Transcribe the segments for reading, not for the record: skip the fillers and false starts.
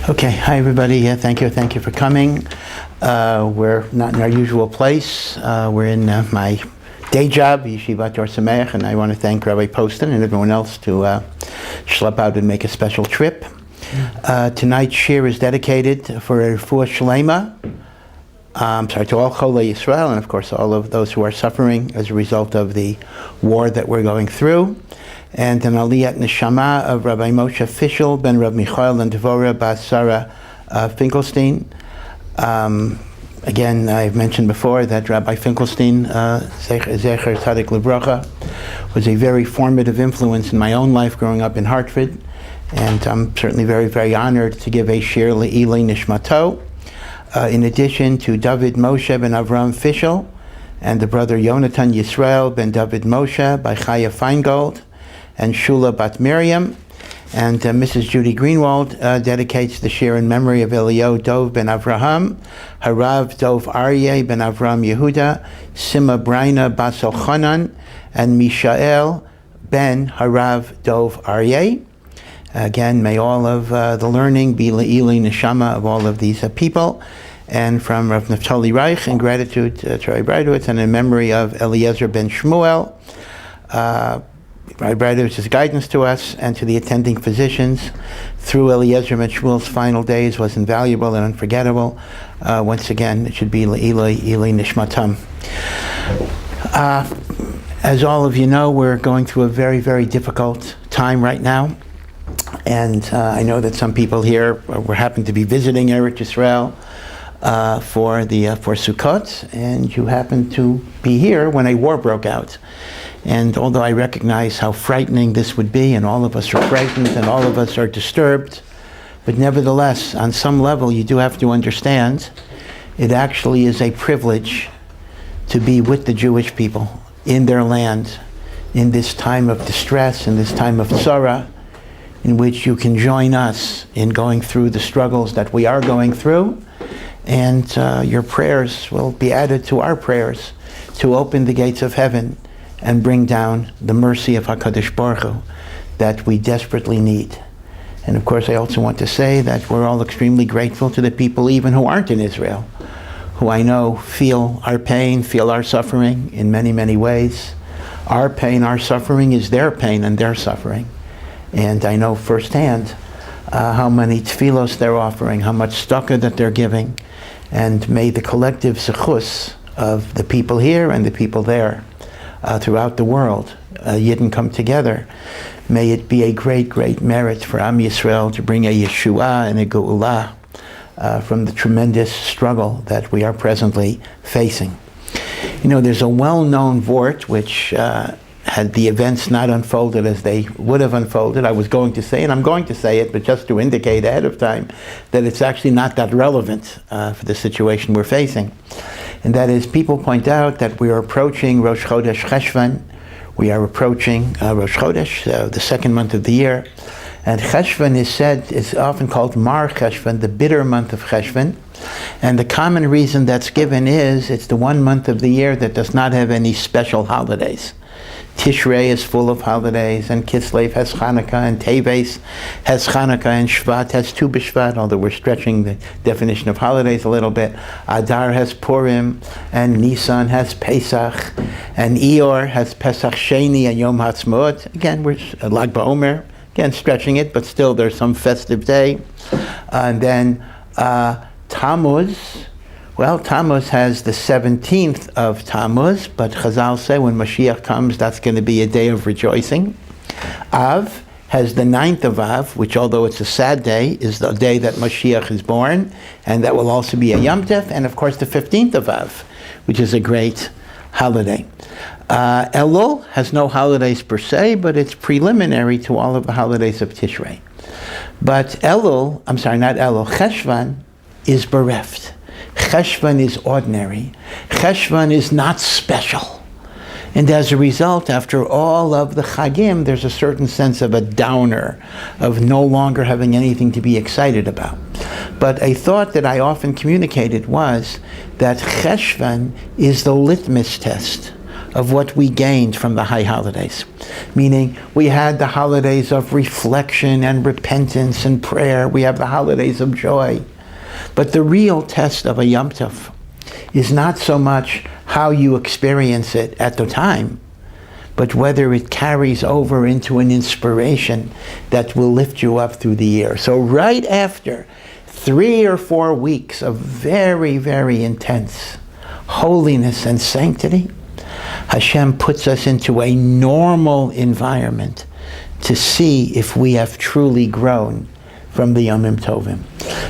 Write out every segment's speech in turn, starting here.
Okay, hi everybody. Thank you for coming. We're not in our usual place. We're in my day job, Yeshivat Or Sameach, and I want to thank Rabbi Poston and everyone else to schlep out and make a special trip. Tonight's shir is dedicated for a refuah shlema. To all Cholei Yisrael, and of course all of those who are suffering as a result of the war that we're going through. And an aliyat neshama of Rabbi Moshe Fischel ben Rav Michael and Devorah Bas Sarah Finkelstein. Again, I've mentioned before that Rabbi Finkelstein, Zecher Tzadik Livracha, was a very formative influence in my own life growing up in Hartford. And I'm certainly very, very honored to give a shir le'ilei nishmato. In addition to David Moshe ben Avram Fischel and the brother Yonatan Yisrael ben David Moshe by Chaya Feingold and Shula Bat Miriam, and Mrs. Judy Greenwald dedicates the shir in memory of Elio Dov ben Avraham, Harav Dov Aryeh ben Avram Yehuda, Sima Braina Bas Elchanan, and Mishael ben Harav Dov Aryeh. Again, may all of the learning be le'ilei neshama of all of these people. And from Rav Naftali Reich, in gratitude to Rabbi Breitowitz, and in memory of Eliezer ben Shmuel, Rabbi Breitowitz's guidance to us and to the attending physicians through Eliezer ben Shmuel's final days was invaluable and unforgettable. Once again, it should be le'ilei nishmatam. As all of you know, we're going through a very, very difficult time right now. And I know that some people here were happen to be visiting Eretz Yisrael for Sukot, and you happen to be here when a war broke out. And although I recognize how frightening this would be, and all of us are frightened, and all of us are disturbed, but nevertheless, on some level, you do have to understand it actually is a privilege to be with the Jewish people in their land, in this time of distress, in this time of tzara, in which you can join us in going through the struggles that we are going through, and your prayers will be added to our prayers to open the gates of heaven and bring down the mercy of HaKadosh Baruch Hu that we desperately need. And of course, I also want to say that we're all extremely grateful to the people even who aren't in Israel, who I know feel our pain, feel our suffering in many, many ways. Our pain, our suffering is their pain and their suffering. And I know firsthand how many tefillos they're offering, how much tzedakah that they're giving. And may the collective zechus of the people here and the people there throughout the world, Yidden come together. May it be a great, great merit for Am Yisrael to bring a Yeshua and a Geulah from the tremendous struggle that we are presently facing. You know, there's a well-known vort which had the events not unfolded as they would have unfolded, I was going to say, and I'm going to say it, but just to indicate ahead of time that it's actually not that relevant for the situation we're facing. And that is, people point out that we are approaching Rosh Chodesh Cheshvan. We are approaching Rosh Chodesh, the second month of the year. And Cheshvan is often called Mar Cheshvan, the bitter month of Cheshvan. And the common reason that's given is it's the one month of the year that does not have any special holidays. Tishrei is full of holidays, and Kislev has Hanukkah, and Teves has Hanukkah, and Shvat has Tu B'Shvat, although we're stretching the definition of holidays a little bit. Adar has Purim, and Nisan has Paysach, and Iyar has Pesach Sheni and Yom Ha'atzmaut. Again, we're Lag BaOmer, again stretching it, but still there's some festive day. And then Tammuz. Well, Tammuz has the 17th of Tammuz, but Chazal say when Mashiach comes, that's going to be a day of rejoicing. Av has the 9th of Av, which although it's a sad day, is the day that Mashiach is born, and that will also be a Yom Tov, and of course the 15th of Av, which is a great holiday. Elul has no holidays per se, but it's preliminary to all of the holidays of Tishrei. But Cheshvan is bereft. Cheshvan is ordinary. Cheshvan is not special. And as a result, after all of the Chagim, there's a certain sense of a downer, of no longer having anything to be excited about. But a thought that I often communicated was that Cheshvan is the litmus test of what we gained from the high holidays. Meaning, we had the holidays of reflection and repentance and prayer. We have the holidays of joy. But the real test of a Yom Tov is not so much how you experience it at the time, but whether it carries over into an inspiration that will lift you up through the year. So right after 3 or 4 weeks of very, very intense holiness and sanctity, Hashem puts us into a normal environment to see if we have truly grown from the Yomim Tovim.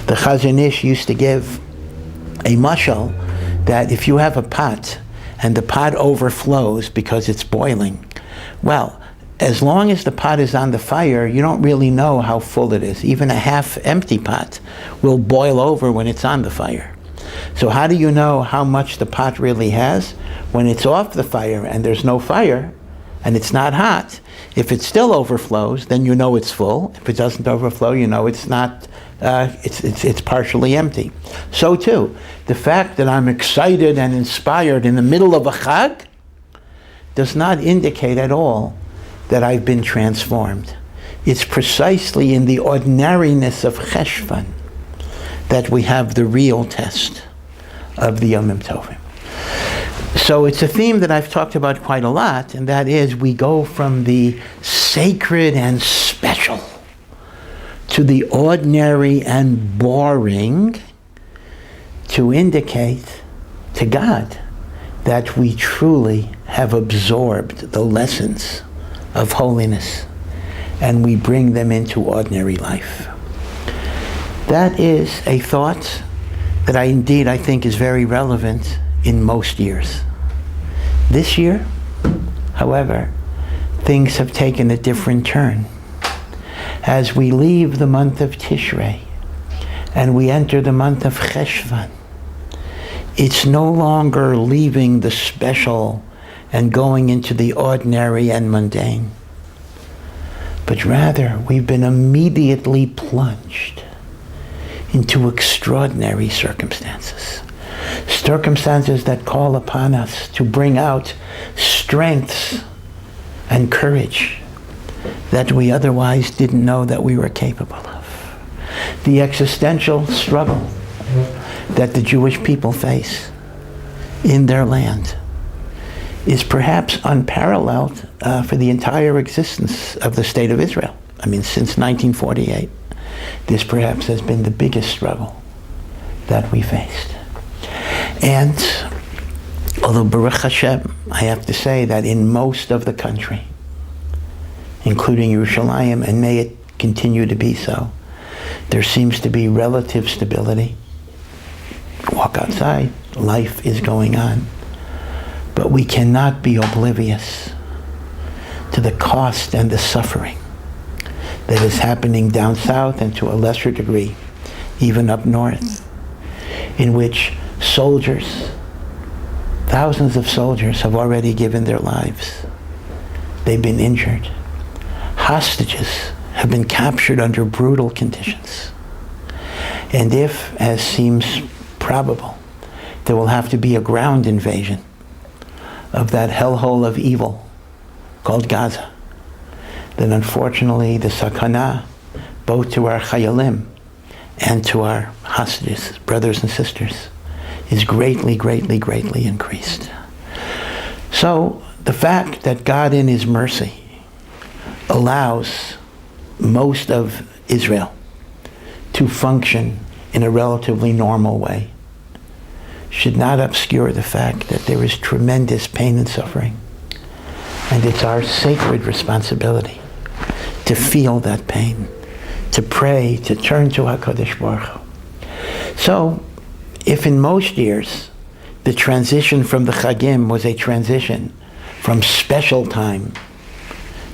The Chazon Ish used to give a mashal that if you have a pot and the pot overflows because it's boiling, well, as long as the pot is on the fire, you don't really know how full it is. Even a half-empty pot will boil over when it's on the fire. So how do you know how much the pot really has? When it's off the fire and there's no fire and it's not hot, if it still overflows, then you know it's full. If it doesn't overflow, you know it's not. It's partially empty. So too, the fact that I'm excited and inspired in the middle of a Chag does not indicate at all that I've been transformed. It's precisely in the ordinariness of Cheshvan that we have the real test of the Yomim Tovim. So it's a theme that I've talked about quite a lot, and that is we go from the sacred and special to the ordinary and boring to indicate to God that we truly have absorbed the lessons of holiness and we bring them into ordinary life. That is a thought that I think is very relevant in most years. This year, however, things have taken a different turn. As we leave the month of Tishrei and we enter the month of Cheshvan, it's no longer leaving the special and going into the ordinary and mundane, but rather we've been immediately plunged into extraordinary circumstances. Circumstances that call upon us to bring out strengths and courage that we otherwise didn't know that we were capable of. The existential struggle that the Jewish people face in their land is perhaps unparalleled for the entire existence of the State of Israel. I mean, since 1948, this perhaps has been the biggest struggle that we faced. And although Baruch Hashem, I have to say that in most of the country, including Yerushalayim, and may it continue to be so, there seems to be relative stability. Walk outside, life is going on. But we cannot be oblivious to the cost and the suffering that is happening down south and to a lesser degree, even up north, in which soldiers, thousands of soldiers have already given their lives. They've been injured. Hostages have been captured under brutal conditions. And if, as seems probable, there will have to be a ground invasion of that hellhole of evil called Gaza, then unfortunately the sakana, both to our chayalim and to our hostages, brothers and sisters, is greatly, greatly, greatly increased. So the fact that God in His mercy allows most of Israel to function in a relatively normal way should not obscure the fact that there is tremendous pain and suffering. And it's our sacred responsibility to feel that pain, to pray, to turn to HaKadosh Baruch Hu. So, if in most years the transition from the Chagim was a transition from special time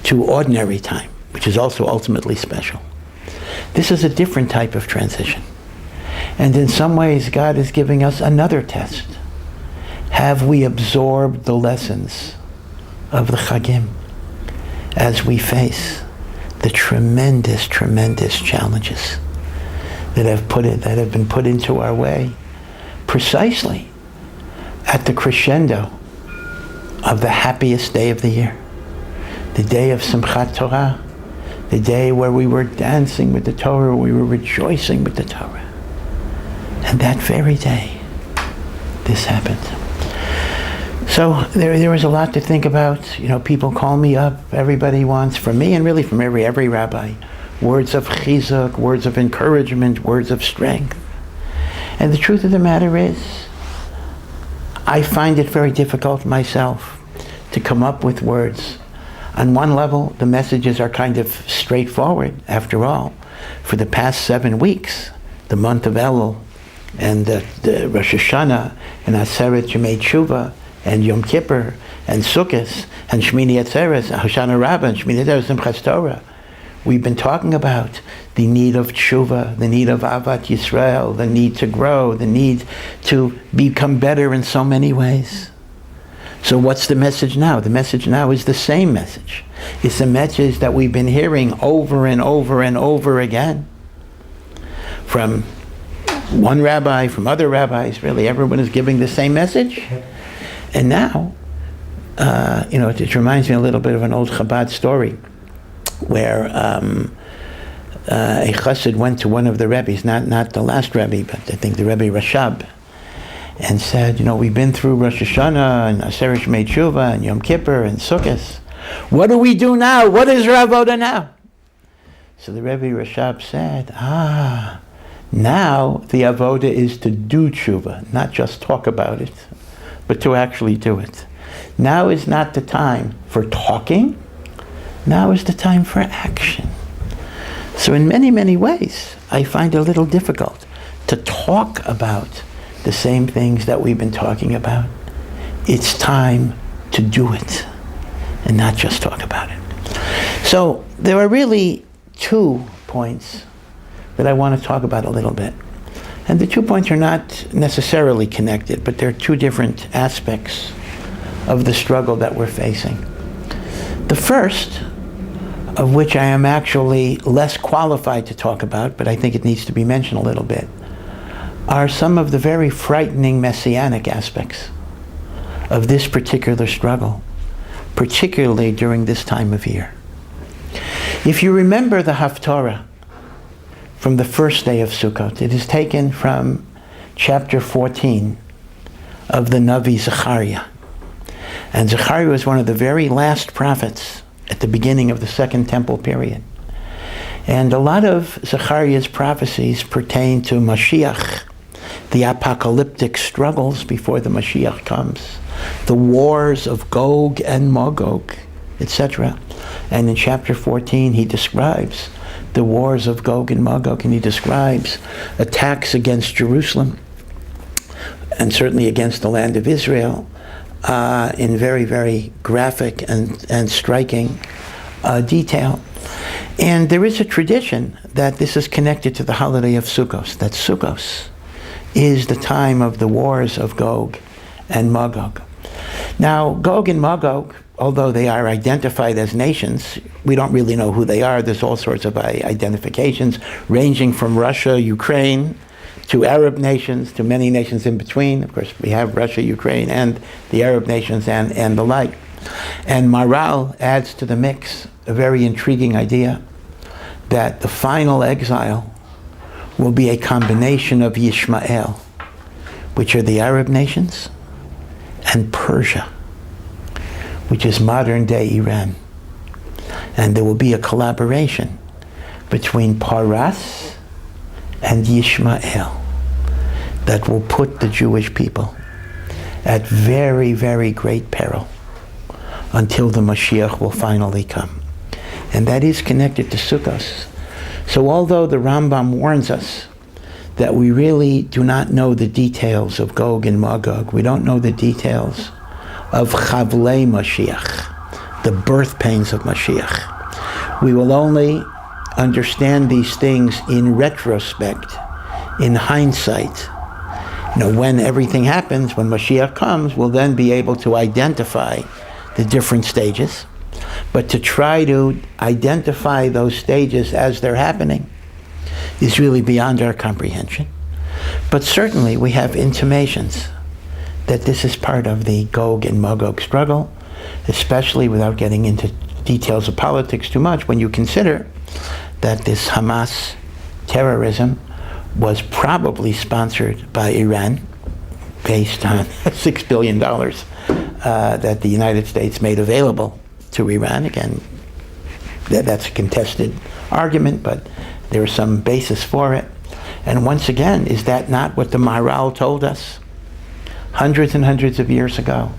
to ordinary time, which is also ultimately special, this is a different type of transition. And in some ways, God is giving us another test. Have we absorbed the lessons of the Chagim as we face the tremendous, tremendous challenges that have been put into our way precisely at the crescendo of the happiest day of the year, the day of Simchat Torah, the day where we were dancing with the Torah, we were rejoicing with the Torah. And that very day, this happened. So there was a lot to think about. You know, people call me up. Everybody wants, from me and really from every rabbi, words of chizuk, words of encouragement, words of strength. And the truth of the matter is, I find it very difficult myself to come up with words. On one level, the messages are kind of straightforward. After all, for the past 7 weeks, the month of Elul, and the Rosh Hashanah, and Aseret Yemei Tshuva, and Yom Kippur, and Sukot, and Shmini Atzeres, and Hoshana Rabbah, and Shmini Atzeres, and Simchas Torah. We've been talking about the need of tshuva, the need of avat Yisrael, the need to grow, the need to become better in so many ways. So what's the message now? The message now is the same message. It's a message that we've been hearing over and over and over again from one rabbi, from other rabbis. Really, everyone is giving the same message. And now, it reminds me a little bit of an old Chabad story where a chassid went to one of the Rabbis, not the last Rebbe, but I think the Rebbe Rashab, and said, we've been through Rosh Hashanah and Aseret Yemei Tshuva and Yom Kippur and Sukot. What do we do now? What is our avoda now? So the Rebbe Rashab said, now the avoda is to do tshuva, not just talk about it, but to actually do it. Now is not the time for talking. Now is the time for action. So in many, many ways, I find it a little difficult to talk about the same things that we've been talking about. It's time to do it and not just talk about it. So there are really 2 points that I want to talk about a little bit. And the 2 points are not necessarily connected, but they're 2 different aspects of the struggle that we're facing. The first, of which I am actually less qualified to talk about, but I think it needs to be mentioned a little bit, are some of the very frightening Messianic aspects of this particular struggle, particularly during this time of year. If you remember the Haftarah from the first day of Sukot, it is taken from chapter 14 of the Navi Zechariah. And Zechariah was one of the very last prophets at the beginning of the Second Temple period. And a lot of Zechariah's prophecies pertain to Mashiach, the apocalyptic struggles before the Mashiach comes, the wars of GoG and MaGoG, etc. And in chapter 14, he describes the wars of GoG and MaGoG, and he describes attacks against Jerusalem, and certainly against the land of Israel, in very, very graphic and striking detail. And there is a tradition that this is connected to the holiday of Sukot, that Sukot is the time of the wars of GoG and MaGoG. Now, GoG and MaGoG, although they are identified as nations, we don't really know who they are. There's all sorts of identifications, ranging from Russia, Ukraine, to Arab nations, to many nations in between. Of course, we have Russia, Ukraine, and the Arab nations, and the like. And Maral adds to the mix a very intriguing idea that the final exile will be a combination of Yishmael, which are the Arab nations, and Persia, which is modern-day Iran. And there will be a collaboration between Paras and Yishmael that will put the Jewish people at very, very great peril until the Mashiach will finally come. And that is connected to Sukot. So although the Rambam warns us that we really do not know the details of GoG and MaGoG, we don't know the details of Chavlei Mashiach, the birth pains of Mashiach. We will only understand these things in retrospect, in hindsight. When everything happens, when Mashiach comes, we'll then be able to identify the different stages, but to try to identify those stages as they're happening is really beyond our comprehension. But certainly we have intimations that this is part of the GoG and MaGoG struggle, especially without getting into details of politics too much, when you consider that this Hamas terrorism was probably sponsored by Iran based on $6 billion that the United States made available to Iran. Again, that's a contested argument, but there's some basis for it. And once again, is that not what the Maharal told us hundreds and hundreds of years ago?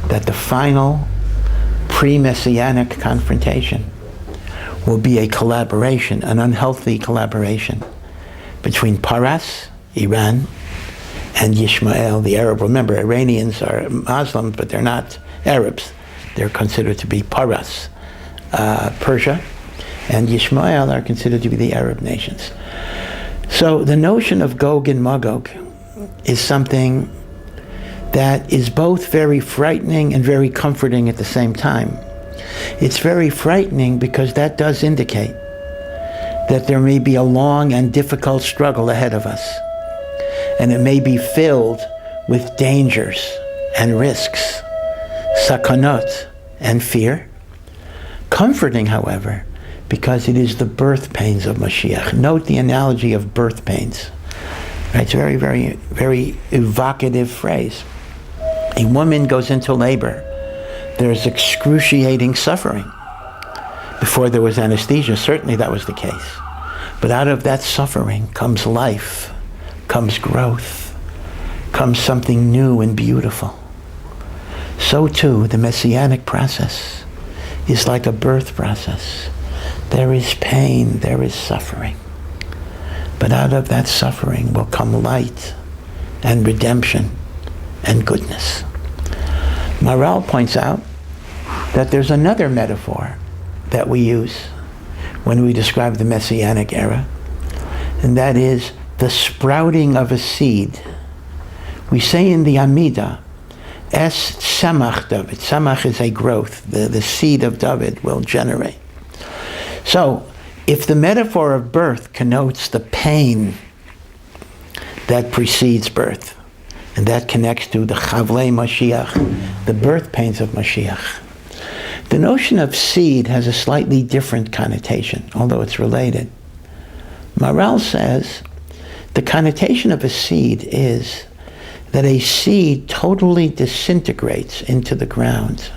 That the final pre-Messianic confrontation will be a collaboration, an unhealthy collaboration between Paras, Iran, and Yishmael, the Arab. Remember, Iranians are Muslims, but they're not Arabs. They're considered to be Paras, Persia, and Yishmael are considered to be the Arab nations. So the notion of GoG and MaGoG is something that is both very frightening and very comforting at the same time. It's very frightening because that does indicate that there may be a long and difficult struggle ahead of us, and it may be filled with dangers and risks, sakanot and fear. Comforting, however, because it is the birth pains of Mashiach. Note the analogy of birth pains. Right? It's a very, very, very evocative phrase. A woman goes into labor. There's excruciating suffering. Before there was anesthesia, certainly that was the case. But out of that suffering comes life, comes growth, comes something new and beautiful. So too, the Messianic process is like a birth process. There is pain, there is suffering. But out of that suffering will come light and redemption and goodness. Maharal points out that there's another metaphor that we use when we describe the Messianic era, and that is the sprouting of a seed. We say in the Amidah, Es Samach David. Samach is a growth. The seed of David will generate. So, if the metaphor of birth connotes the pain that precedes birth, and that connects to the Chavlei Mashiach, the birth pains of Mashiach, the notion of seed has a slightly different connotation, although it's related. Maharal says the connotation of a seed is that a seed totally disintegrates into the ground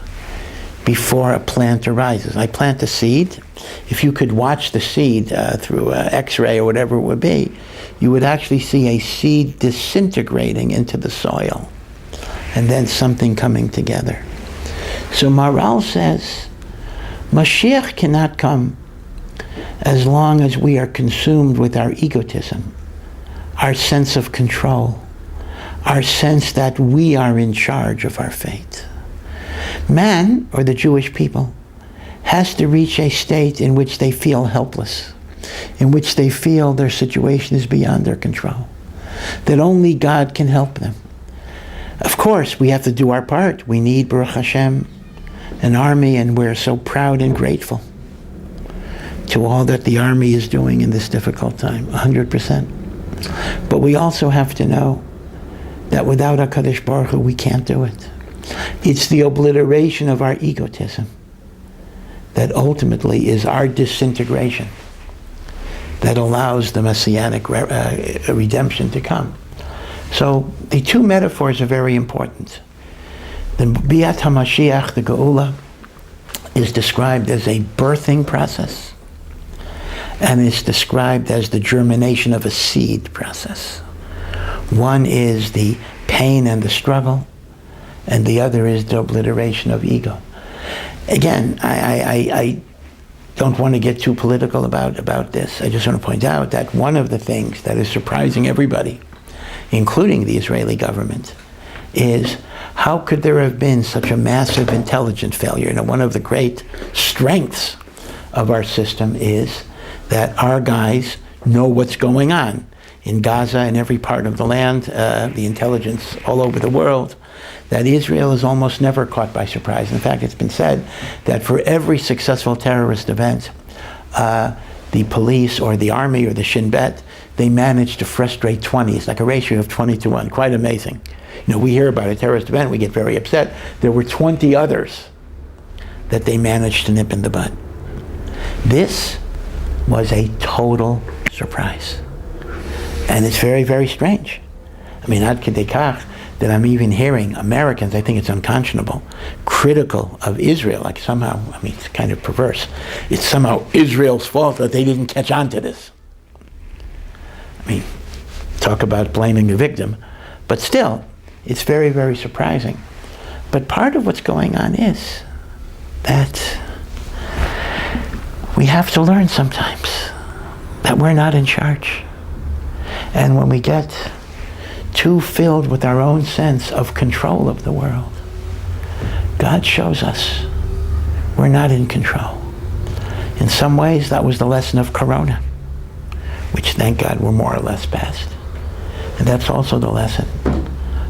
before a plant arises. I plant a seed. If you could watch the seed through an X-ray or whatever it would be, you would actually see a seed disintegrating into the soil and then something coming together. So Maharal says, Mashiach cannot come as long as we are consumed with our egotism, our sense of control, our sense that we are in charge of our fate. Man, or the Jewish people, has to reach a state in which they feel helpless, in which they feel their situation is beyond their control, that only God can help them. Of course, we have to do our part. We need, Baruch Hashem, an army, and we're so proud and grateful to all that the army is doing in this difficult time, 100%. But we also have to know that without HaKadosh Baruch Hu, we can't do it. It's the obliteration of our egotism that ultimately is our disintegration that allows the Messianic redemption to come. So the two metaphors are very important. The Biat HaMashiach, the Geula, is described as a birthing process, and it's described as the germination of a seed process. One is the pain and the struggle, and the other is the obliteration of ego. Again, I don't want to get too political about this. I just want to point out that one of the things that is surprising everybody, including the Israeli government, is how could there have been such a massive intelligence failure? You know, one of the great strengths of our system is that our guys know what's going on in Gaza and every part of the land, the intelligence all over the world. that Israel is almost never caught by surprise. In fact, it's been said that for every successful terrorist event, the police or the army or the Shin Bet, they manage to frustrate 20. It's like a ratio of 20 to 1. Quite amazing. We hear about a terrorist event, we get very upset. There were 20 others that they managed to nip in the bud. This was a total surprise. And it's very, very strange. Ad kedei kach that I'm even hearing Americans, I think it's unconscionable, critical of Israel, like somehow, it's kind of perverse. It's somehow Israel's fault that they didn't catch on to this. Talk about blaming the victim. But still, it's very, very surprising. But part of what's going on is that we have to learn sometimes that we're not in charge. And when we get too filled with our own sense of control of the world, God shows us we're not in control. In some ways, that was the lesson of Corona, which, thank God, we're more or less past. And that's also the lesson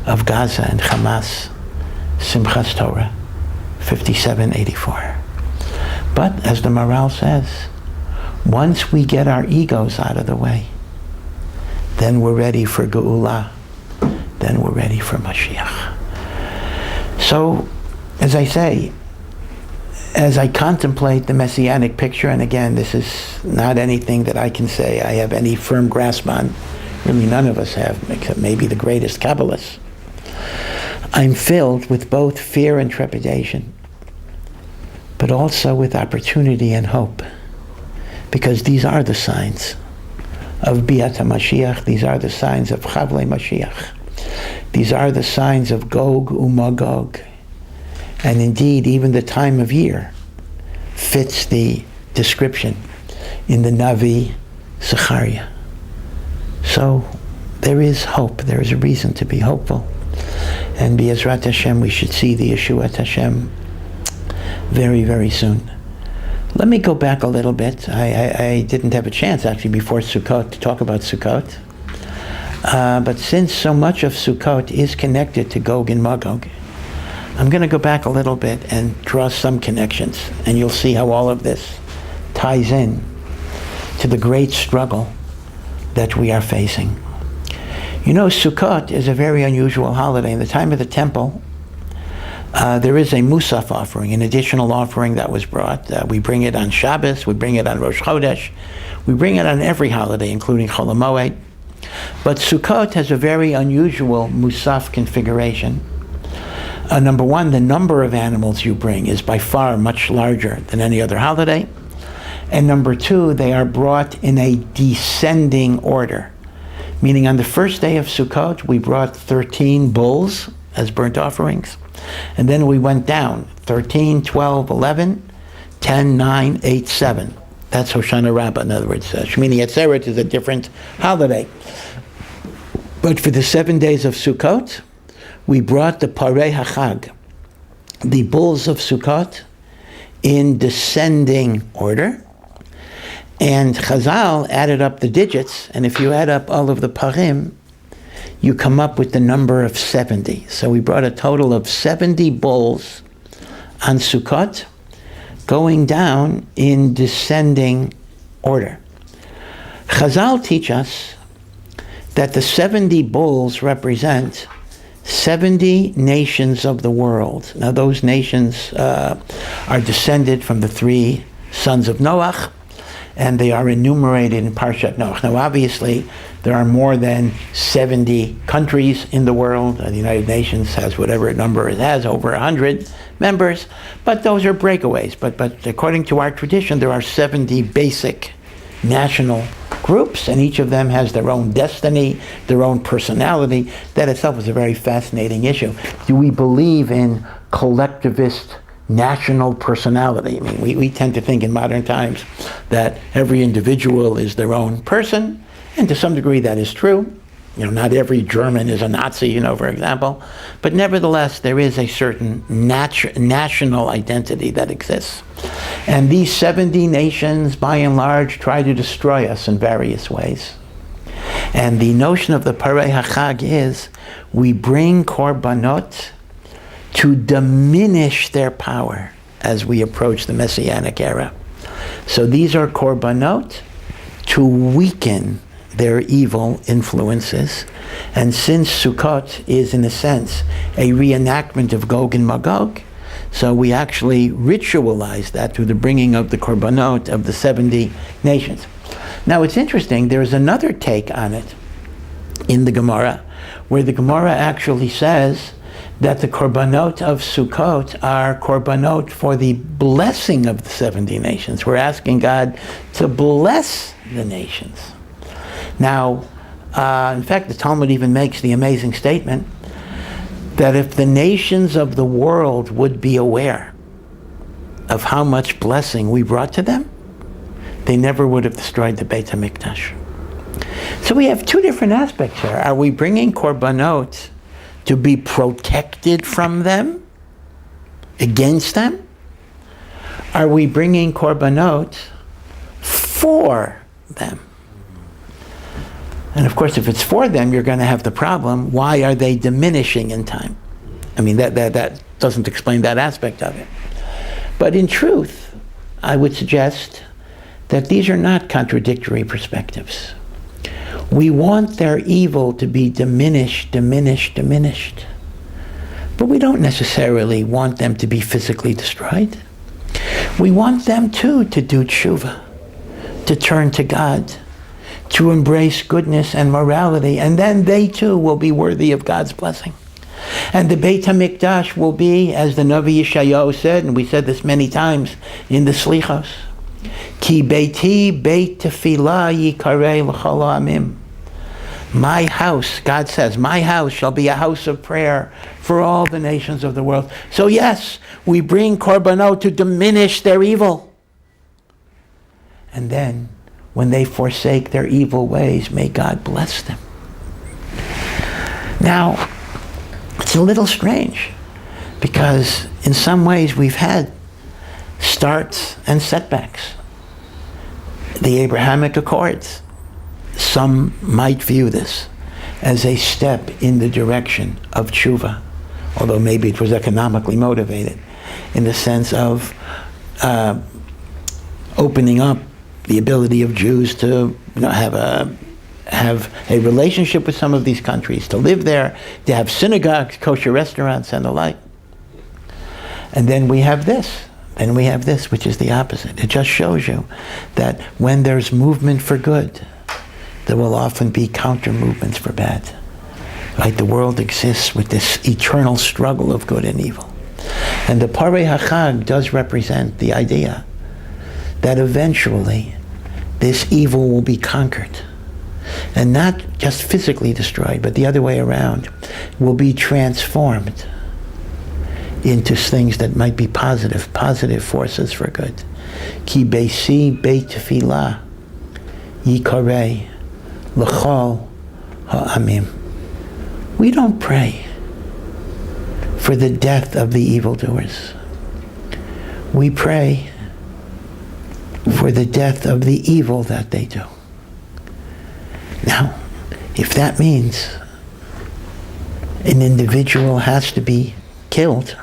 of Gaza and Hamas, Simchas Torah, 5784. But, as the Maral says, once we get our egos out of the way, then we're ready for Geula. Then we're ready for Mashiach. So, as I say, as I contemplate the Messianic picture, and again, this is not anything that I can say I have any firm grasp on, really none of us have, except maybe the greatest Kabbalists, I'm filled with both fear and trepidation, but also with opportunity and hope, because these are the signs of Biat HaMashiach, these are the signs of Chavlei Mashiach. These are the signs of GoG and MaGoG. And indeed, even the time of year fits the description in the Navi Zechariah. So there is hope. There is a reason to be hopeful. And Be'ezrat Hashem, we should see the Yeshuat Hashem very, very soon. Let me go back a little bit. I didn't have a chance, actually, before Sukot to talk about Sukot. But since so much of Sukot is connected to GoG and MaGoG, I'm going to go back a little bit and draw some connections, and you'll see how all of this ties in to the great struggle that we are facing. Sukot is a very unusual holiday. In the time of the temple, there is a Musaf offering, an additional offering that was brought. We bring it on Shabbos, we bring it on Rosh Chodesh, we bring it on every holiday, including Chol HaMoed. But Sukot has a very unusual Musaf configuration. Number one, the number of animals you bring is by far much larger than any other holiday. And number two, they are brought in a descending order. Meaning on the first day of Sukot, we brought 13 bulls as burnt offerings. And then we went down, 13, 12, 11, 10, 9, 8, 7. That's Hoshana Rabbah. In other words, Shmini Atzeret is a different holiday. But for the 7 days of Sukot, we brought the Parei HaChag, the bulls of Sukot, in descending order. And Chazal added up the digits, and if you add up all of the parim, you come up with the number of 70. So we brought a total of 70 bulls on Sukot, going down in descending order. Chazal teach us that the 70 bulls represent 70 nations of the world. Now those nations are descended from the 3 sons of Noach, and they are enumerated in Parshat Noach. Now obviously there are more than 70 countries in the world. The United Nations has whatever number it has, over 100 members, but those are breakaways. But according to our tradition, there are 70 basic national groups, and each of them has their own destiny, their own personality. That itself is a very fascinating issue. Do we believe in collectivist national personality? We tend to think in modern times that every individual is their own person, and to some degree that is true. Not every German is a Nazi, for example, but nevertheless there is a certain national identity that exists. And these 70 nations, by and large, try to destroy us in various ways. And the notion of the Parei HaChag is we bring korbanot to diminish their power as we approach the Messianic era. So these are korbanot to weaken their evil influences. And since Sukot is, in a sense, a reenactment of GoG and MaGoG, so we actually ritualize that through the bringing of the korbanot of the 70 nations. Now it's interesting, there's another take on it in the Gemara, where the Gemara actually says that the korbanot of Sukot are korbanot for the blessing of the 70 nations. We're asking God to bless the nations. Now, in fact, the Talmud even makes the amazing statement that if the nations of the world would be aware of how much blessing we brought to them, they never would have destroyed the Beit HaMikdash. So we have two different aspects here. Are we bringing korbanot to be protected from them, against them? Are we bringing korbanot for them? And of course, if it's for them, you're going to have the problem, why are they diminishing in time? I mean, that doesn't explain that aspect of it. But in truth, I would suggest that these are not contradictory perspectives. We want their evil to be diminished. But we don't necessarily want them to be physically destroyed. We want them too to do tshuva, to turn to God, to embrace goodness and morality, and then they too will be worthy of God's blessing. And the Beit HaMikdash will be, as the Navi Yeshayahu said, and we said this many times in the Slichos, Ki beiti beit tefillah yikarei l'chol ha'amim. My house, God says, my house shall be a house of prayer for all the nations of the world. So yes, we bring korbanot to diminish their evil. And then, when they forsake their evil ways, may God bless them. Now, it's a little strange, because in some ways we've had starts and setbacks. The Abrahamic Accords, some might view this as a step in the direction of tshuva, although maybe it was economically motivated, in the sense of opening up the ability of Jews to have a relationship with some of these countries, to live there, to have synagogues, kosher restaurants, and the like. And then we have this, which is the opposite. It just shows you that when there's movement for good, there will often be counter movements for bad. Right? The world exists with this eternal struggle of good and evil. And the Parei HaChag does represent the idea that eventually this evil will be conquered, and not just physically destroyed, but the other way around, will be transformed into things that might be positive forces for good. Ki beisi beit tefillah yikarei l'chol ha'amim. We don't pray for the death of the evildoers. We pray for the death of the evil that they do. Now, if that means an individual has to be killed,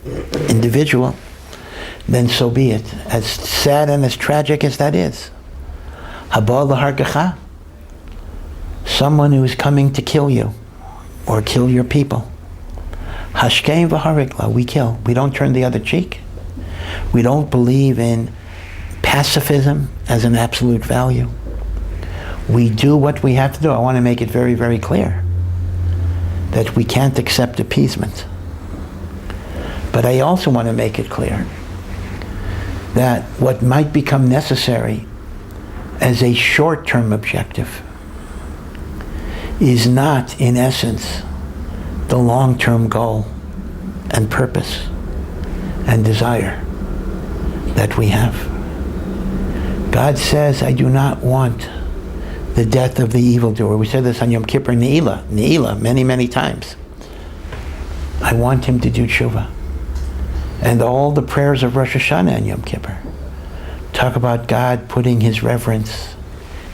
then so be it. As sad and as tragic as that is. Haba l'hargecha, someone who is coming to kill you or kill your people. Hashkein v'harigla, we kill. We don't turn the other cheek. We don't believe in pacifism as an absolute value. We do what we have to do. I want to make it very, very clear that we can't accept appeasement. But I also want to make it clear that what might become necessary as a short-term objective is not, in essence, the long-term goal and purpose and desire that we have. God says, I do not want the death of the evildoer. We said this on Yom Kippur, Ne'ilah, many, many times. I want him to do tshuva. And all the prayers of Rosh Hashanah and Yom Kippur talk about God putting his reverence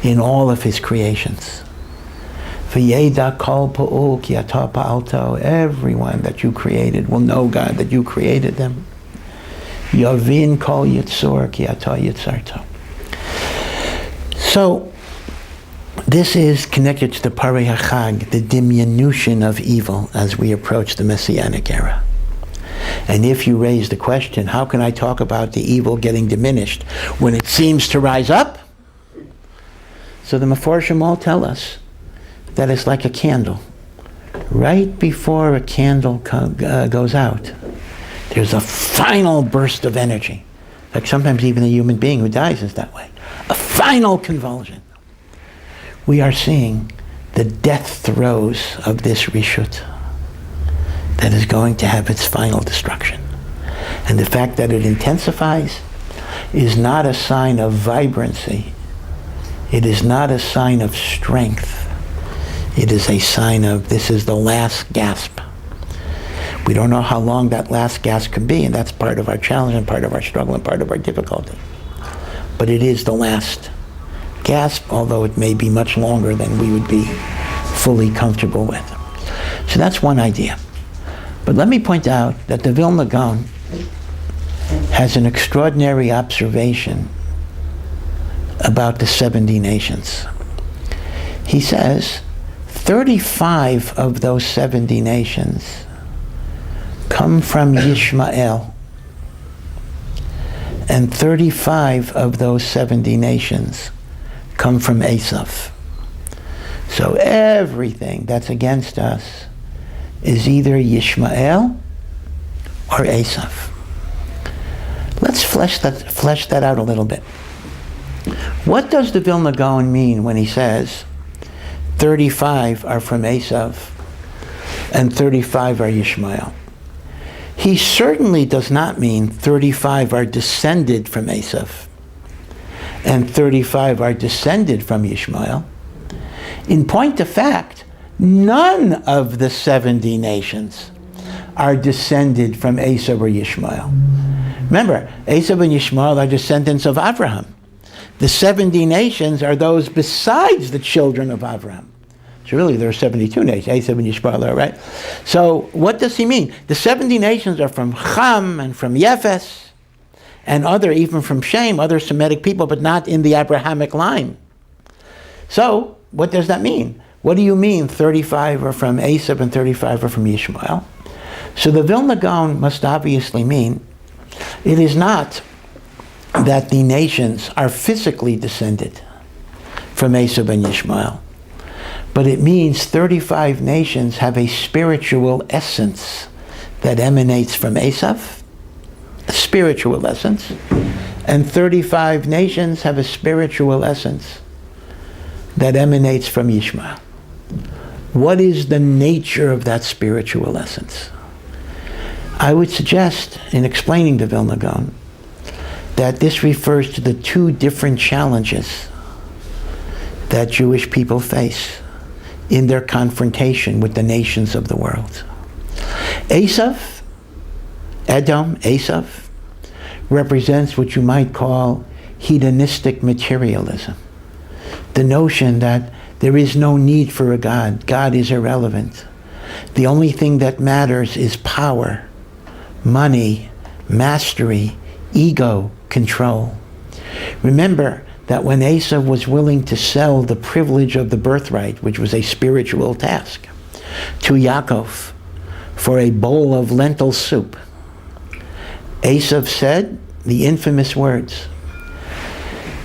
in all of his creations. V'yeda kol pa'ul ki ata pa'alto. Everyone that you created will know, God, that you created them. Yavin kol yitzor ki ata yitzarto. So, this is connected to the Parei HaChag, the diminution of evil as we approach the Messianic era. And if you raise the question, how can I talk about the evil getting diminished when it seems to rise up? So the Meforshim all tell us that it's like a candle. Right before a candle goes out, there's a final burst of energy. Like sometimes even a human being who dies is that way. A final convulsion. We are seeing the death throes of this reshut that is going to have its final destruction. And the fact that it intensifies is not a sign of vibrancy. It is not a sign of strength. It is a sign of this is the last gasp. We don't know how long that last gasp can be, and that's part of our challenge and part of our struggle and part of our difficulty. But it is the last gasp, although it may be much longer than we would be fully comfortable with. So that's one idea. But let me point out that the Vilna Gaon has an extraordinary observation about the 70 nations. He says 35 of those 70 nations come from Yishmael, and 35 of those 70 nations come from Esav. So everything that's against us is either Yishmael or Esav. Let's flesh that out a little bit. What does the Vilna Gaon mean when he says 35 are from Esav and 35 are Yishmael? He certainly does not mean 35 are descended from Esav and 35 are descended from Yishmael. In point of fact, none of the 70 nations are descended from Esav or Yishmael. Remember, Esav and Yishmael are descendants of Abraham. The 70 nations are those besides the children of Abraham. So really there are 72 nations, Esav and Yishmael are, right? So what does he mean? The 70 nations are from Cham and from Yefes and even from Shem, other Semitic people, but not in the Abrahamic line. So what does that mean? What do you mean 35 are from Esav and 35 are from Yishmael? So the Vilna Gaon must obviously mean it is not that the nations are physically descended from Esav and Yishmael, but it means 35 nations have a spiritual essence that emanates from Esav, a spiritual essence, and 35 nations have a spiritual essence that emanates from Yishmael. What is the nature of that spiritual essence? I would suggest, in explaining the Vilna Gaon, that this refers to the two different challenges that Jewish people face in their confrontation with the nations of the world. Esav, Esav, represents what you might call hedonistic materialism. The notion that there is no need for a God. God is irrelevant. The only thing that matters is power, money, mastery, ego, control. Remember that when Esav was willing to sell the privilege of the birthright, which was a spiritual task, to Yaakov for a bowl of lentil soup, Esav said the infamous words,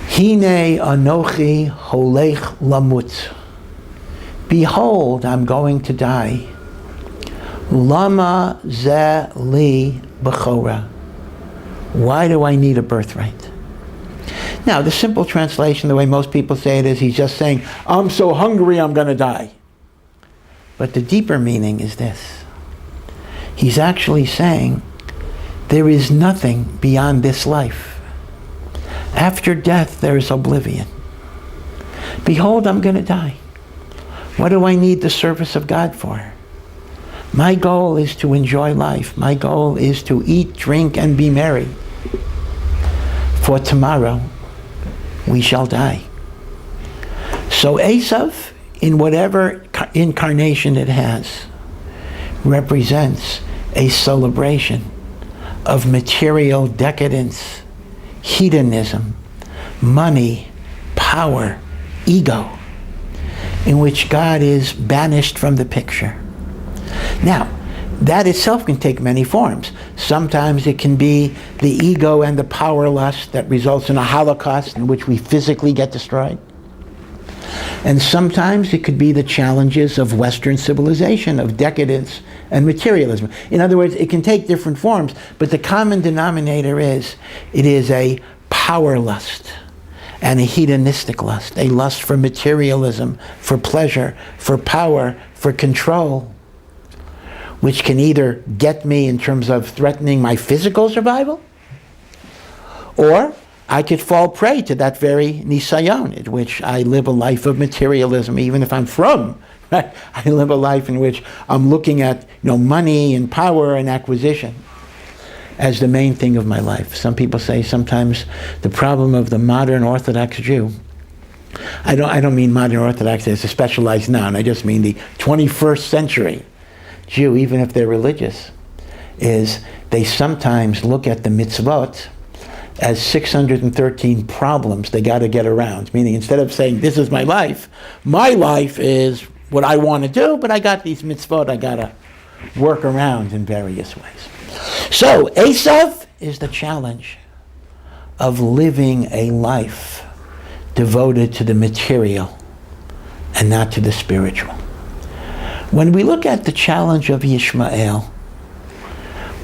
Hine anochi holech lamut. Behold, I'm going to die. Lama ze li bechora. Why do I need a birthright? Now, the simple translation, the way most people say it, is he's just saying, I'm so hungry, I'm going to die. But the deeper meaning is this. He's actually saying, there is nothing beyond this life. After death, there is oblivion. Behold, I'm going to die. What do I need the service of God for? My goal is to enjoy life. My goal is to eat, drink, and be merry. For tomorrow, we shall die. So Esav, in whatever incarnation it has represents a celebration of material decadence, hedonism, money, power, ego, in which God is banished from the picture. Now, that itself can take many forms. Sometimes it can be the ego and the power lust that results in a holocaust in which we physically get destroyed. And sometimes it could be the challenges of Western civilization, of decadence and materialism. In other words, it can take different forms, but the common denominator is, it is a power lust and a hedonistic lust, a lust for materialism, for pleasure, for power, for control, which can either get me in terms of threatening my physical survival, or I could fall prey to that very nisayon, in which I live a life of materialism, even if I'm from. Right? I live a life in which I'm looking at money and power and acquisition as the main thing of my life. Some people say sometimes the problem of the modern Orthodox Jew, I don't mean modern Orthodox as a specialized noun, I just mean the 21st century Jew, even if they're religious, is they sometimes look at the mitzvot as 613 problems they got to get around. Meaning, instead of saying, this is my life is what I want to do, but I got these mitzvot I got to work around in various ways. So, Esav is the challenge of living a life devoted to the material and not to the spiritual. When we look at the challenge of Yishmael,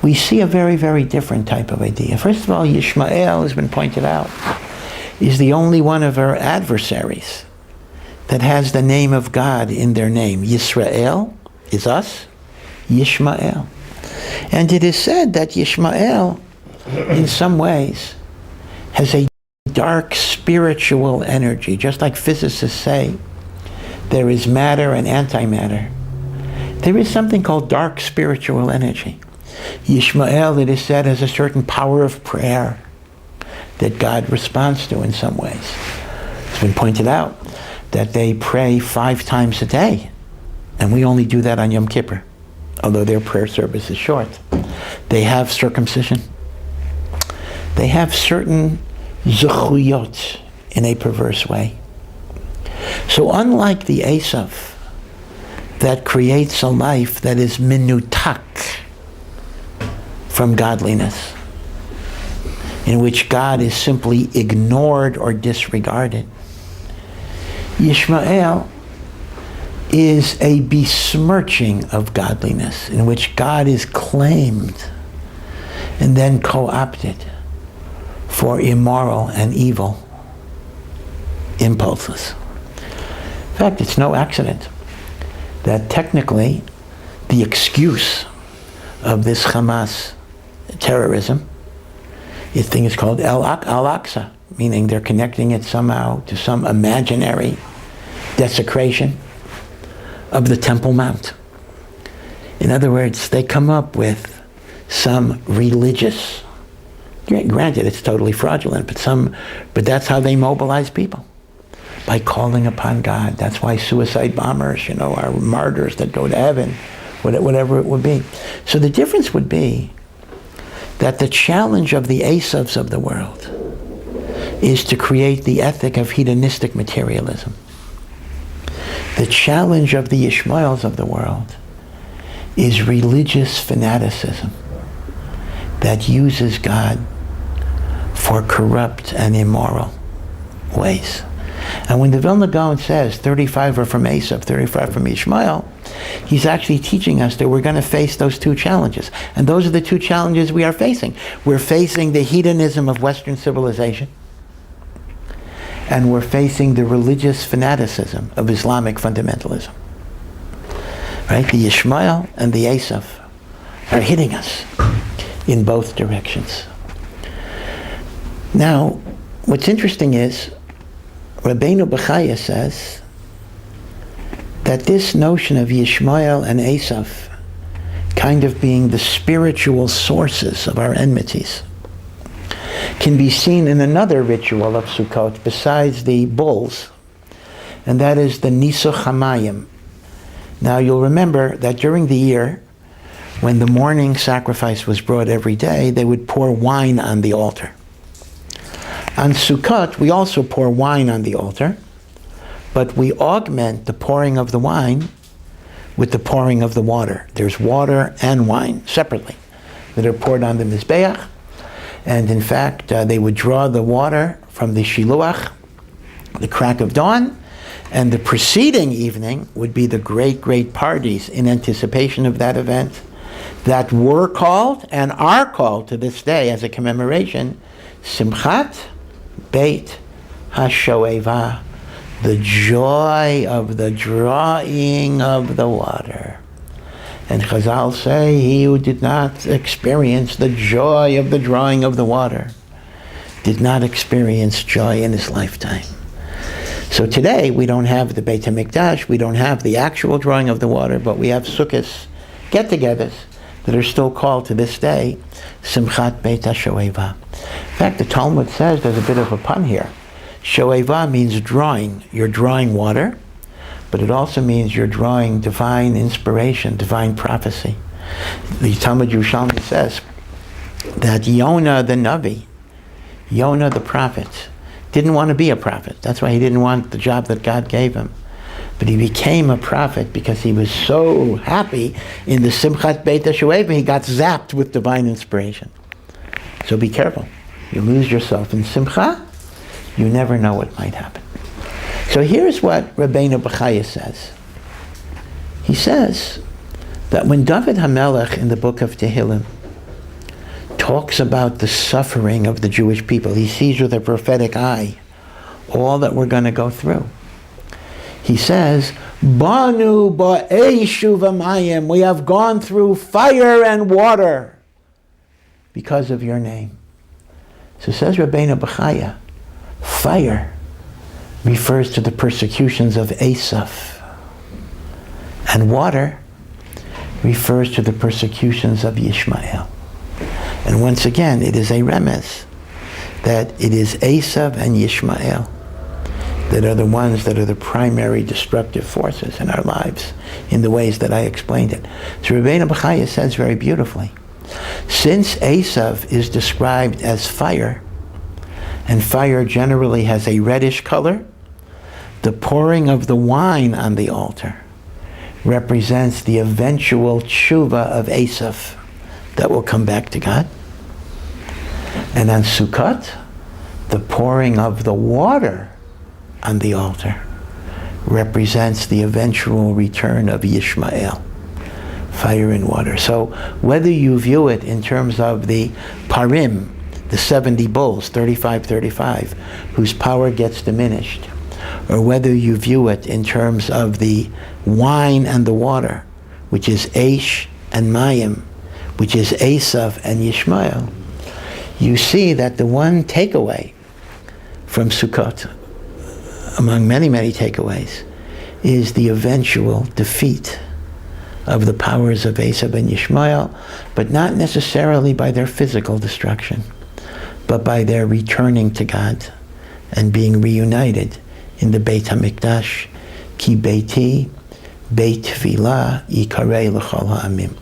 we see a very, very different type of idea. First of all, Yishmael, has been pointed out, is the only one of our adversaries that has the name of God in their name. Yisrael is us, Yishmael. And it is said that Yishmael, in some ways, has a dark spiritual energy. Just like physicists say, there is matter and antimatter. There is something called dark spiritual energy. Yishmael, it is said, has a certain power of prayer that God responds to in some ways. It's been pointed out that they pray 5 times a day, and we only do that on Yom Kippur, although their prayer service is short. They have circumcision. They have certain zechuyot in a perverse way. So unlike the Esav that creates a life that is minutak from godliness, in which God is simply ignored or disregarded, Yishmael is a besmirching of godliness, in which God is claimed and then co-opted for immoral and evil impulses. In fact, it's no accident that technically the excuse of this Hamas terrorism, this thing is called Al-Aqsa, meaning they're connecting it somehow to some imaginary desecration of the Temple Mount. In other words, they come up with some religious, granted it's totally fraudulent, but that's how they mobilize people, by calling upon God. That's why suicide bombers, are martyrs that go to heaven, whatever it would be. So the difference would be that the challenge of the Esavs of the world is to create the ethic of hedonistic materialism. The challenge of the Ishmaels of the world is religious fanaticism that uses God for corrupt and immoral ways. And when the Vilna Gaon says 35 are from Esav, 35 from Ishmael, he's actually teaching us that we're going to face those 2 challenges. And those are the 2 challenges we are facing. We're facing the hedonism of Western civilization, and we're facing the religious fanaticism of Islamic fundamentalism. Right? The Ishmael and the Esav are hitting us in both directions. Now, what's interesting is, Rabbeinu Bechaya says that this notion of Yishmael and Esav kind of being the spiritual sources of our enmities can be seen in another ritual of Sukot besides the bulls, and that is the Nisuch Hamayim, Now you'll remember that during the year, when the morning sacrifice was brought every day, they would pour wine on the altar. On Sukot, we also pour wine on the altar, but we augment the pouring of the wine with the pouring of the water. There's water and wine separately that are poured on the Mizbeach. And in fact, they would draw the water from the Shiluach, the crack of dawn, and the preceding evening would be the great, great parties in anticipation of that event that were called and are called to this day as a commemoration, Simchat Beit HaShoeva, the joy of the drawing of the water. And Chazal say, he who did not experience the joy of the drawing of the water did not experience joy in his lifetime. So today we don't have the Beit HaMikdash, we don't have the actual drawing of the water, but we have Sukkot get-togethers that are still called to this day Simchat Beit HaShoeva. In fact, the Talmud says there's a bit of a pun here. Shoeva means drawing. You're drawing water, but it also means you're drawing divine inspiration, divine prophecy. The Talmud Yerushalmi says that Yonah the Navi, Yonah the prophet, didn't want to be a prophet. That's why he didn't want the job that God gave him. But he became a prophet because he was so happy in the Simchat Beit HaShoeva, he got zapped with divine inspiration. So be careful. You lose yourself in Simcha, you never know what might happen. So here's what Rabbeinu Bechaya says. He says that when David HaMelech in the book of Tehillim talks about the suffering of the Jewish people, he sees with a prophetic eye all that we're going to go through. He says, Banu ba'eshu v'mayim, we have gone through fire and water because of your name. So says Rabbeinu Bechaya, fire refers to the persecutions of Esav, and water refers to the persecutions of Yishmael. And once again, it is a remez that it is Esav and Yishmael that are the ones that are the primary destructive forces in our lives in the ways that I explained it. So Rabbeinu Bechaya says very beautifully, since Esav is described as fire, and fire generally has a reddish color, the pouring of the wine on the altar represents the eventual tshuva of Esav that will come back to God. And on Sukot, the pouring of the water on the altar represents the eventual return of Yishmael, fire and water. So whether you view it in terms of the parim, the 70 bulls, 35, whose power gets diminished, or whether you view it in terms of the wine and the water, which is Eish and Mayim, which is Esav and Yishmael, you see that the one takeaway from Sukot, among many, many takeaways, is the eventual defeat of the powers of Esav and Yishmael, but not necessarily by their physical destruction, but by their returning to God and being reunited in the Beit HaMikdash, Ki Beiti, Beit Tfilah, Yikarei L'chol Ha'amim.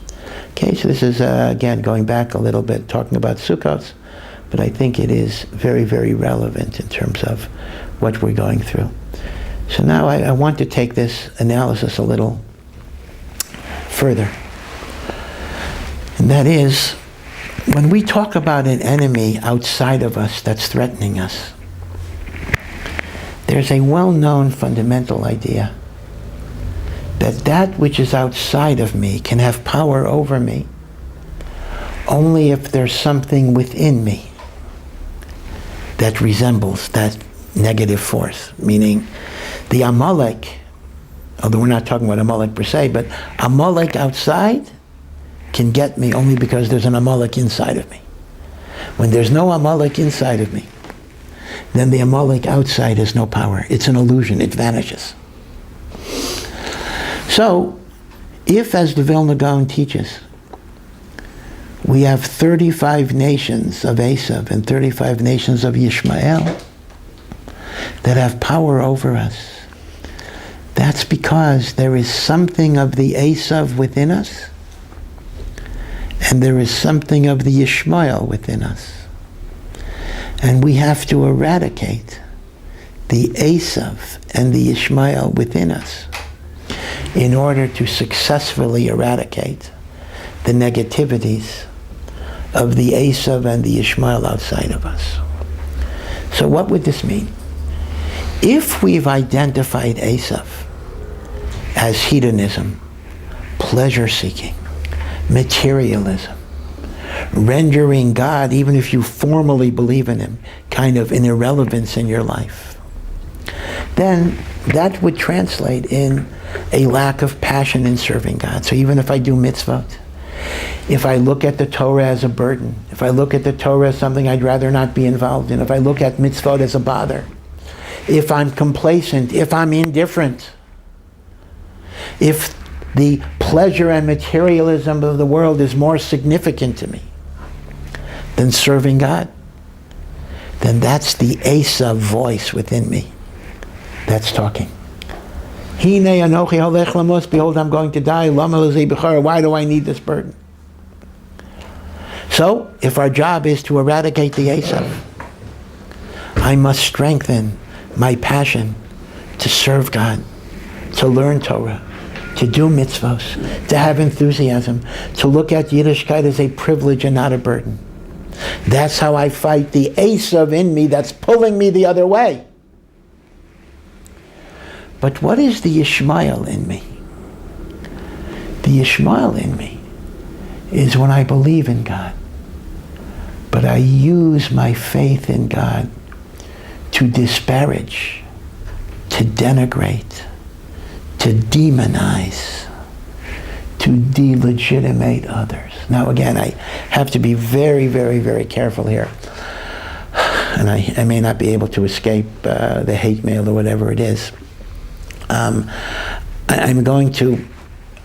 Okay, so this is, again, going back a little bit, talking about Sukkot, but I think it is very, very relevant in terms of what we're going through. So now I want to take this analysis a little further. And that is, when we talk about an enemy outside of us that's threatening us, there's a well-known fundamental idea that which is outside of me can have power over me only if there's something within me that resembles that negative force. Meaning, the Amalek, although we're not talking about Amalek per se, but Amalek outside can get me only because there's an Amalek inside of me. When there's no Amalek inside of me, then the Amalek outside has no power. It's an illusion. It vanishes. So, if, as the Vilna Gaon teaches, we have 35 nations of Esav and 35 nations of Yishmael that have power over us, That's because there is something of the Esav within us, and there is something of the Ishmael within us. And we have to eradicate the Esav and the Ishmael within us in order to successfully eradicate the negativities of the Esav and the Ishmael outside of us. So what would this mean? If we've identified Esav as hedonism, pleasure-seeking, materialism, rendering God, even if you formally believe in him, kind of an irrelevance in your life, then that would translate in a lack of passion in serving God. So even if I do mitzvot, if I look at the Torah as a burden, if I look at the Torah as something I'd rather not be involved in, if I look at mitzvot as a bother, if I'm complacent, if I'm indifferent, if the pleasure and materialism of the world is more significant to me than serving God, then that's the Esav voice within me that's talking. Hinei anochi holech lamos, behold, I'm going to die. Lama lezei b'chara, why do I need this burden? So, if our job is to eradicate the Esav, I must strengthen my passion to serve God, to learn Torah, to do mitzvos, to have enthusiasm, to look at Yiddishkeit as a privilege and not a burden. That's how I fight the Esav in me that's pulling me the other way. But what is the Ishmael in me? The Ishmael in me is when I believe in God, but I use my faith in God to disparage, to denigrate, to demonize, to delegitimate others. Now again, I have to be very, very, very careful here. And I may not be able to escape the hate mail or whatever it is. I'm going to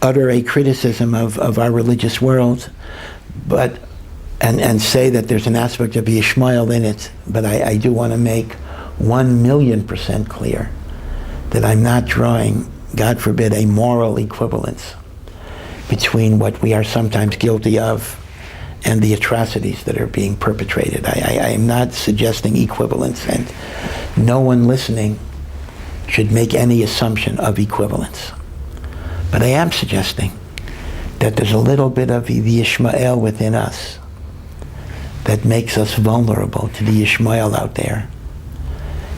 utter a criticism of our religious world, but and say that there's an aspect of Ishmael in it, but I do want to make 1,000,000% clear that I'm not drawing, God forbid, a moral equivalence between what we are sometimes guilty of and the atrocities that are being perpetrated. I am not suggesting equivalence, and no one listening should make any assumption of equivalence. But I am suggesting that there's a little bit of the Ishmael within us that makes us vulnerable to the Ishmael out there.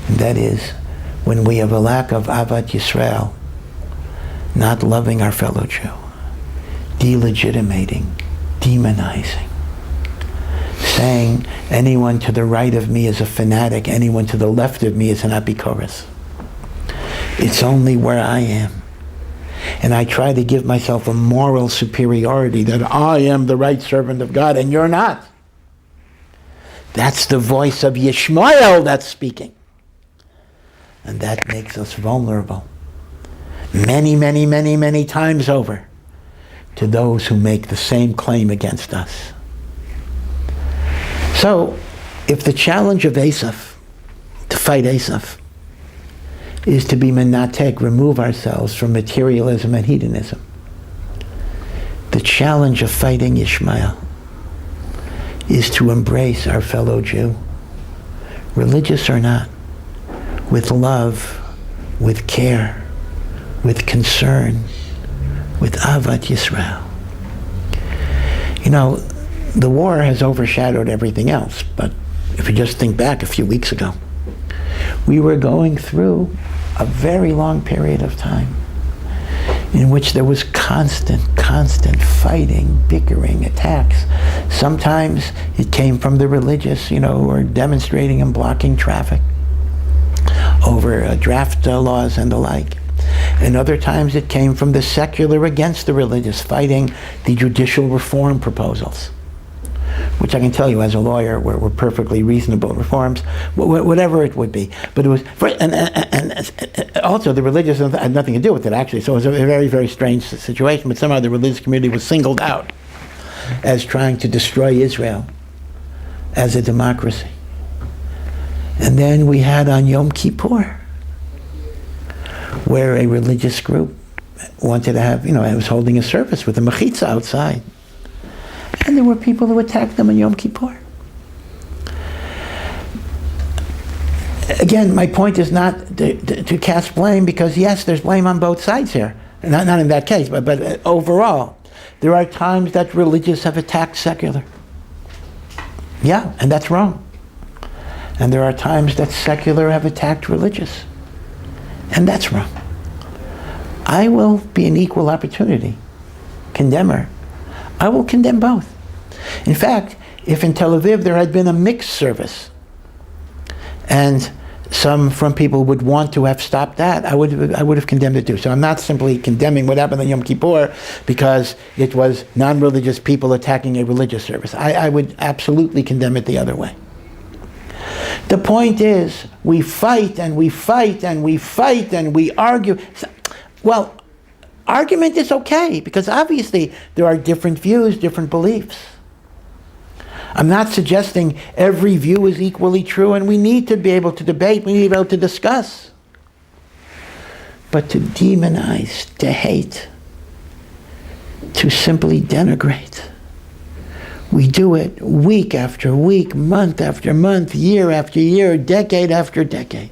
And that is when we have a lack of Avat Yisrael, not loving our fellow Jew, delegitimating, demonizing, saying anyone to the right of me is a fanatic, anyone to the left of me is an apikoros. It's only where I am. And I try to give myself a moral superiority that I am the right servant of God and you're not. That's the voice of Yishmael that's speaking. And that makes us vulnerable many, many, many, many times over to those who make the same claim against us. So, if the challenge of Esav, to fight Esav, is to be menatek, remove ourselves from materialism and hedonism, the challenge of fighting Ishmael is to embrace our fellow Jew, religious or not, with love, with care, with concern, with Avat Yisrael. You know, the war has overshadowed everything else, but if you just think back a few weeks ago, we were going through a very long period of time in which there was constant fighting, bickering, attacks. Sometimes it came from the religious, who were demonstrating and blocking traffic over draft laws and the like. And other times it came from the secular against the religious, fighting the judicial reform proposals, which I can tell you as a lawyer were perfectly reasonable reforms, whatever it would be. But it was, and also the religious had nothing to do with it actually, so it was a very, very strange situation, but somehow the religious community was singled out as trying to destroy Israel as a democracy. And then we had on Yom Kippur, where a religious group wanted to have, I was holding a service with a mechitza outside. And there were people who attacked them on Yom Kippur. Again, my point is not to cast blame, because yes, there's blame on both sides here. Not in that case, but overall. There are times that religious have attacked secular. Yeah, and that's wrong. And there are times that secular have attacked religious. And that's wrong. I will be an equal opportunity condemner. I will condemn both. In fact, if in Tel Aviv there had been a mixed service, and some from people would want to have stopped that, I would have condemned it too. So I'm not simply condemning what happened on Yom Kippur because it was non-religious people attacking a religious service. I would absolutely condemn it the other way. The point is, we fight and we fight and we fight and we argue. Well, argument is okay, because obviously there are different views, different beliefs. I'm not suggesting every view is equally true, and we need to be able to debate, we need to be able to discuss. But to demonize, to hate, to simply denigrate, we do it week after week, month after month, year after year, decade after decade.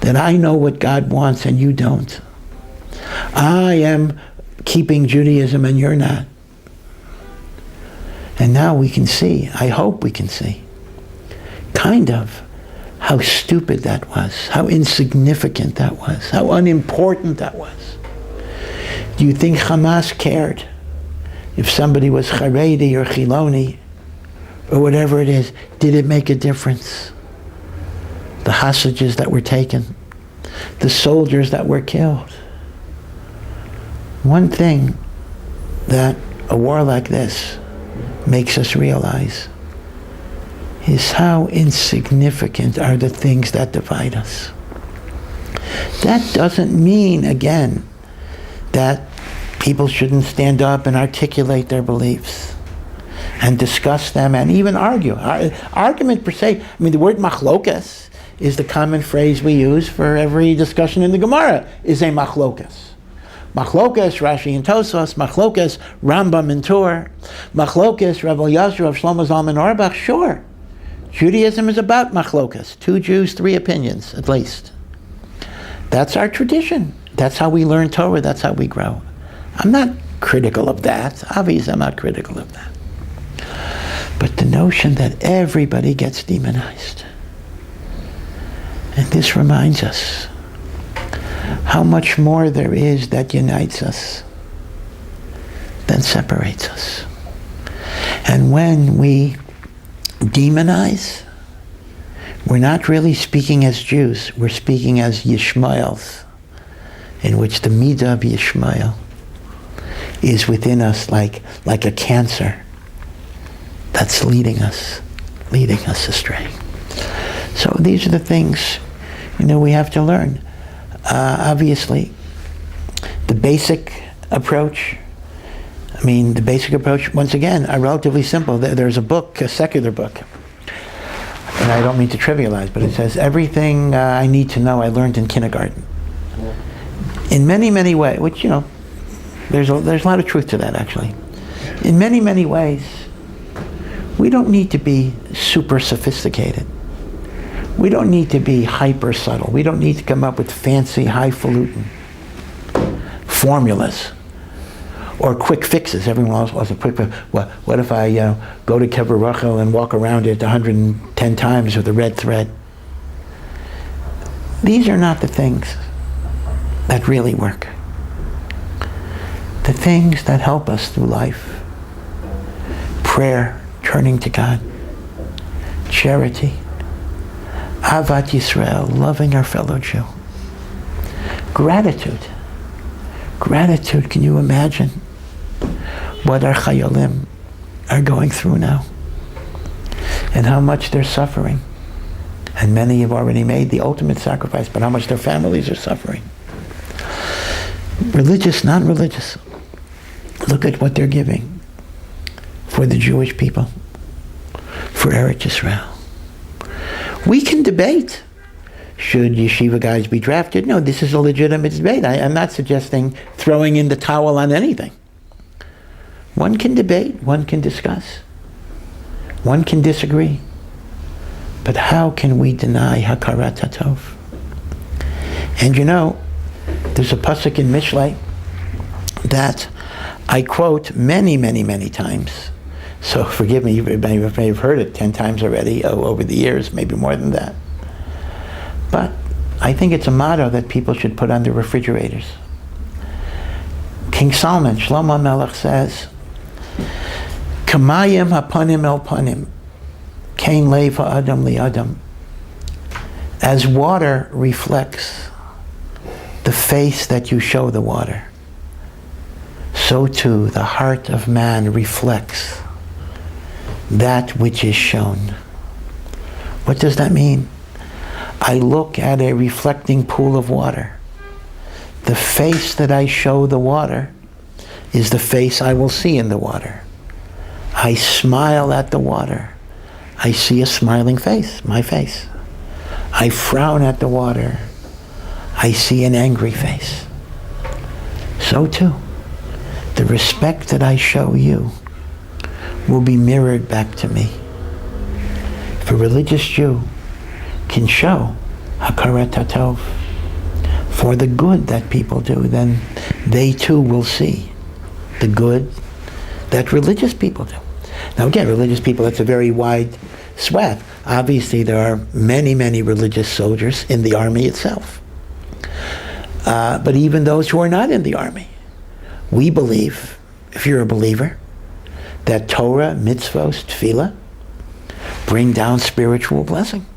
That I know what God wants and you don't. I am keeping Judaism and you're not. And now we can see, I hope we can see, kind of how stupid that was, how insignificant that was, how unimportant that was. Do you think Hamas cared if somebody was Haredi or Chiloni or whatever it is? Did it make a difference? The hostages that were taken, the soldiers that were killed. One thing that a war like this makes us realize is how insignificant are the things that divide us. That doesn't mean, again, that people shouldn't stand up and articulate their beliefs and discuss them and even argue. Argument per se, the word machlokas is the common phrase we use for every discussion in the Gemara, is a machlokas. Machlokas, Rashi and Tosfos, Machlokas, Rambam and Torah, Machlokas, Rabbi Yasser of Shlomo Zalman Auerbach, sure. Judaism is about machlokas, 2 Jews, 3 opinions, at least. That's our tradition. That's how we learn Torah, that's how we grow. I'm not critical of that. Obviously, I'm not critical of that. But the notion that everybody gets demonized. And this reminds us how much more there is that unites us than separates us. And when we demonize, we're not really speaking as Jews, we're speaking as Yishmaels, in which the midah of Yishmael is within us like a cancer that's leading us astray. So these are the things, we have to learn. Obviously, the basic approach, once again, are relatively simple. There's a book, a secular book, and I don't mean to trivialize, but it says, everything I need to know I learned in kindergarten. In many, many ways, which, there's a lot of truth to that, actually. In many, many ways, we don't need to be super sophisticated. We don't need to be hyper subtle. We don't need to come up with fancy, highfalutin formulas or quick fixes. Everyone else wants a quick fix. What if I go to Kever Rachel and walk around it 110 times with a red thread? These are not the things that really work. The things that help us through life: prayer, turning to God, charity, Avat Yisrael, loving our fellow Jew. Gratitude. Gratitude, can you imagine what our chayolim are going through now? And how much they're suffering. And many have already made the ultimate sacrifice, but how much their families are suffering. Religious, non-religious. Look at what they're giving for the Jewish people, for Eretz Yisrael. We can debate. should yeshiva guys be drafted? No, this is a legitimate debate. I'm not suggesting throwing in the towel on anything. One can debate, one can discuss, one can disagree. But how can we deny hakarat hatov? And you know, there's a pasuk in Mishlei that I quote many, many, many times. So forgive me, you may have heard it 10 times already over the years, maybe more than that. But I think it's a motto that people should put on their refrigerators. King Solomon, Shlomo Melech says, Kamayim hapanim el panim, kain lev ha'adam li adam. As water reflects the face that you show the water, so too the heart of man reflects that which is shown. What does that mean? I look at a reflecting pool of water. The face that I show the water is the face I will see in the water. I smile at the water. I see a smiling face, my face. I frown at the water. I see an angry face. So too, the respect that I show you will be mirrored back to me. If a religious Jew can show hakarat hatov for the good that people do, then they too will see the good that religious people do. Now again, religious people, that's a very wide swath. Obviously there are many, many religious soldiers in the army itself. But even those who are not in the army, we believe, if you're a believer, that Torah, mitzvos, tefillah bring down spiritual blessing.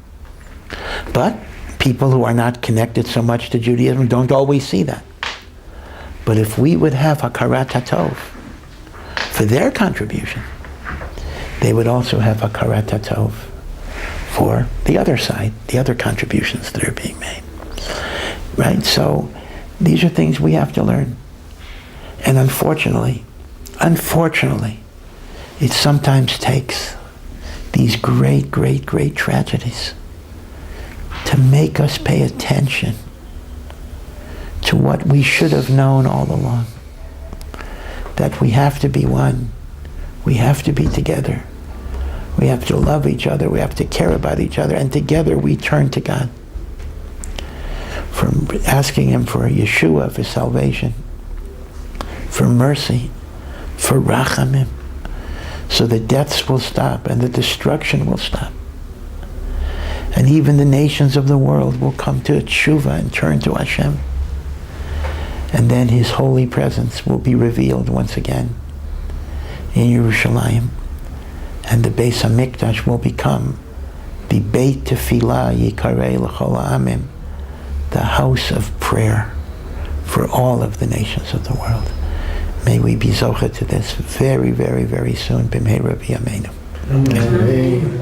But people who are not connected so much to Judaism don't always see that. But if we would have hakarat hatov for their contribution, they would also have hakarat hatov for the other side, the other contributions that are being made. Right? So these are things we have to learn. And unfortunately, it sometimes takes these great, great, great tragedies to make us pay attention to what we should have known all along. That we have to be one. We have to be together. We have to love each other. We have to care about each other. And together we turn to God. From asking Him for Yeshua, for salvation, for mercy, for rachamim, so the deaths will stop and the destruction will stop. And even the nations of the world will come to tshuva and turn to Hashem. And then His holy presence will be revealed once again in Yerushalayim. And the Beis HaMikdash will become the Beit Tefillah Yikarei L'chol Ha'amim, the house of prayer for all of the nations of the world. May we be zocheh to this very, very, very soon. B'mheira b'yameinu. Amen.